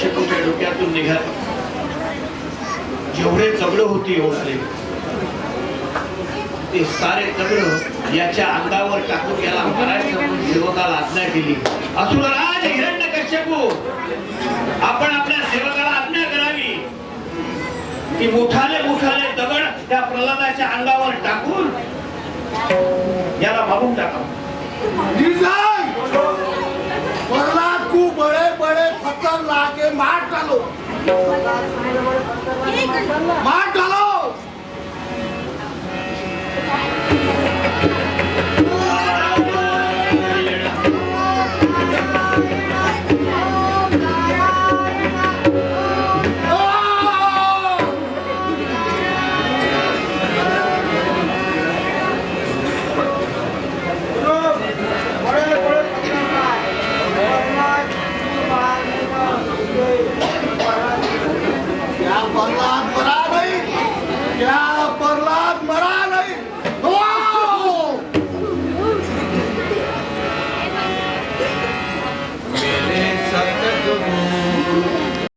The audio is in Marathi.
हिरण्यकश्यपूच्या डोक्यातून निघाले. जेवढे दगड होती ओढले ते सारे दगड याच्या अंगावर टाकून याला मारायचं म्हणून सेवकाला आज्ञा केली. असुरराज हिरण्यकश्यपू, आपण आपल्या सेवकाला आज्ञा करावी की मोठाले दगड त्या प्रल्हादाच्या अंगावर टाकून याला मारून टाका. प्रहलाद को बड़े बड़े पत्थर लाके मार डालो, मार डालो. प्रहलाद बरा नहीं क्या